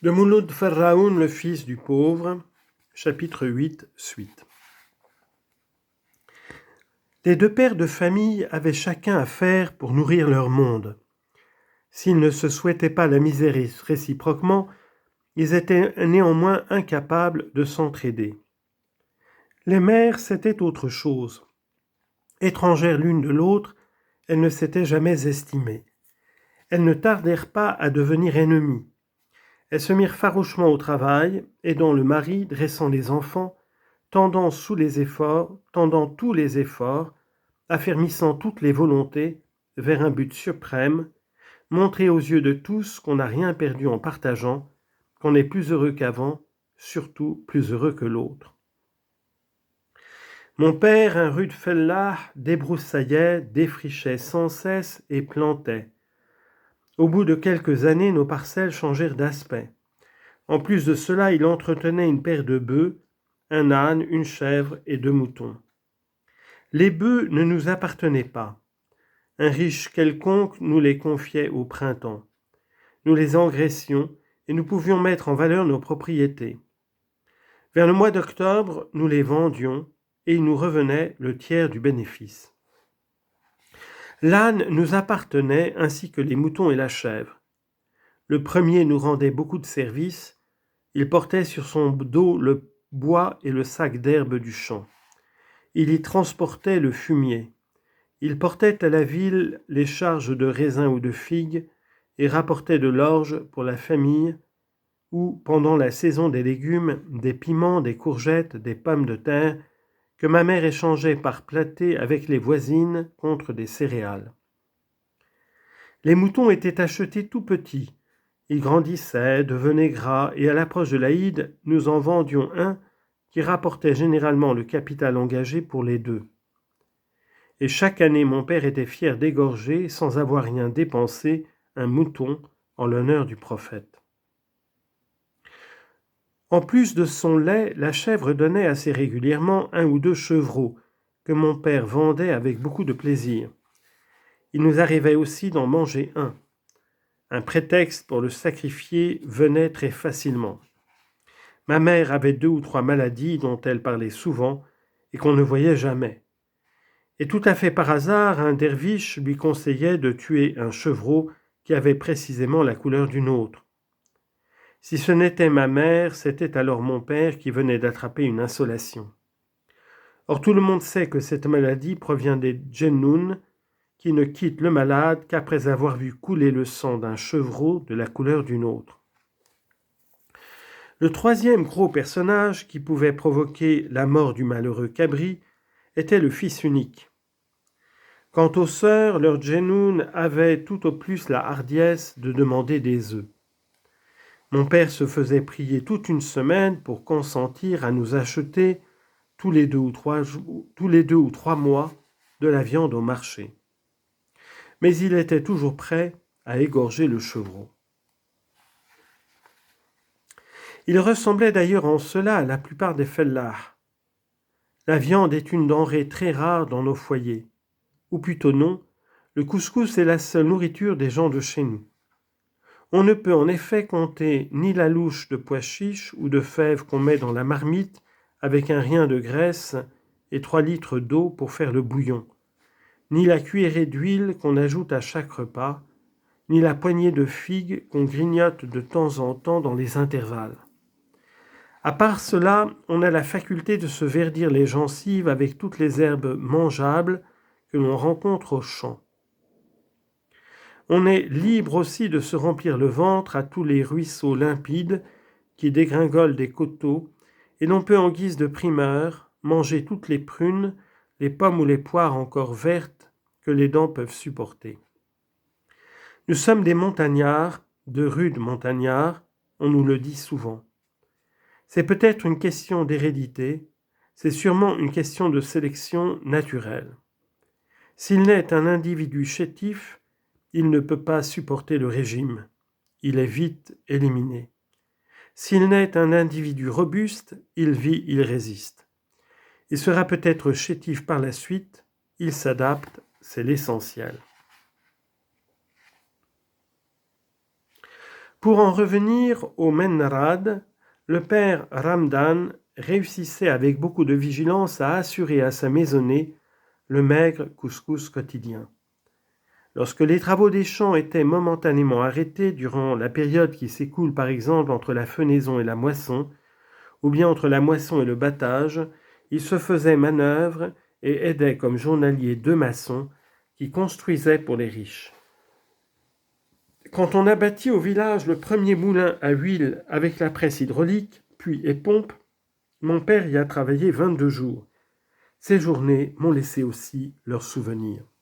De Mouloud Pharaoun, le fils du pauvre, chapitre 8, suite. Les deux pères de famille avaient chacun à faire pour nourrir leur monde. S'ils ne se souhaitaient pas la misère réciproquement, ils étaient néanmoins incapables de s'entraider. Les mères, c'était autre chose. Étrangères l'une de l'autre, elles ne s'étaient jamais estimées. Elles ne tardèrent pas à devenir ennemies. Elles se mirent farouchement au travail, aidant le mari, dressant les enfants, tendant tous les efforts, affermissant toutes les volontés vers un but suprême, montrer aux yeux de tous qu'on n'a rien perdu en partageant, qu'on est plus heureux qu'avant, surtout plus heureux que l'autre. Mon père, un rude fellah, débroussaillait, défrichait sans cesse et plantait. Au bout de quelques années, nos parcelles changèrent d'aspect. En plus de cela, il entretenait une paire de bœufs, un âne, une chèvre et 2 moutons. Les bœufs ne nous appartenaient pas. Un riche quelconque nous les confiait au printemps. Nous les engraissions et nous pouvions mettre en valeur nos propriétés. Vers le mois d'octobre, nous les vendions et il nous revenait le tiers du bénéfice. L'âne nous appartenait ainsi que les moutons et la chèvre. Le premier nous rendait beaucoup de services. Il portait sur son dos le bois et le sac d'herbe du champ. Il y transportait le fumier. Il portait à la ville les charges de raisins ou de figues et rapportait de l'orge pour la famille ou, pendant la saison des légumes, des piments, des courgettes, des pommes de terre que ma mère échangeait par platée avec les voisines contre des céréales. Les moutons étaient achetés tout petits. Ils grandissaient, devenaient gras, et à l'approche de l'Aïd, nous en vendions un qui rapportait généralement le capital engagé pour les 2. Et chaque année, mon père était fier d'égorger, sans avoir rien dépensé, un mouton en l'honneur du prophète. En plus de son lait, la chèvre donnait assez régulièrement 1 ou 2 chevreaux que mon père vendait avec beaucoup de plaisir. Il nous arrivait aussi d'en manger un. Un prétexte pour le sacrifier venait très facilement. Ma mère avait 2 ou 3 maladies dont elle parlait souvent et qu'on ne voyait jamais. Et tout à fait par hasard, un derviche lui conseillait de tuer un chevreau qui avait précisément la couleur d'une autre. Si ce n'était ma mère, c'était alors mon père qui venait d'attraper une insolation. Or tout le monde sait que cette maladie provient des djennoun, qui ne quittent le malade qu'après avoir vu couler le sang d'un chevreau de la couleur d'une autre. Le troisième gros personnage qui pouvait provoquer la mort du malheureux cabri était le fils unique. Quant aux sœurs, leurs djennoun avaient tout au plus la hardiesse de demander des œufs. Mon père se faisait prier toute une semaine pour consentir à nous acheter tous les 2 ou 3 mois de la viande au marché. Mais il était toujours prêt à égorger le chevreau. Il ressemblait d'ailleurs en cela à la plupart des fellahs. La viande est une denrée très rare dans nos foyers. Ou plutôt non, le couscous est la seule nourriture des gens de chez nous. On ne peut en effet compter ni la louche de pois chiches ou de fèves qu'on met dans la marmite avec un rien de graisse et 3 litres d'eau pour faire le bouillon, ni la cuillerée d'huile qu'on ajoute à chaque repas, ni la poignée de figues qu'on grignote de temps en temps dans les intervalles. À part cela, on a la faculté de se verdir les gencives avec toutes les herbes mangeables que l'on rencontre aux champs. On est libre aussi de se remplir le ventre à tous les ruisseaux limpides qui dégringolent des coteaux, et l'on peut en guise de primeur manger toutes les prunes, les pommes ou les poires encore vertes que les dents peuvent supporter. Nous sommes des montagnards, de rudes montagnards, on nous le dit souvent. C'est peut-être une question d'hérédité, c'est sûrement une question de sélection naturelle. S'il naît un individu chétif, il ne peut pas supporter le régime. Il est vite éliminé. S'il naît un individu robuste, il vit, il résiste. Il sera peut-être chétif par la suite, il s'adapte, c'est l'essentiel. Pour en revenir au Menrad, le père Ramdan réussissait avec beaucoup de vigilance à assurer à sa maisonnée le maigre couscous quotidien. Lorsque les travaux des champs étaient momentanément arrêtés durant la période qui s'écoule par exemple entre la fenaison et la moisson, ou bien entre la moisson et le battage, il se faisait manœuvre et aidait comme journalier 2 maçons qui construisaient pour les riches. Quand on a bâti au village le premier moulin à huile avec la presse hydraulique, puits et pompe, mon père y a travaillé 22 jours. Ces journées m'ont laissé aussi leurs souvenirs.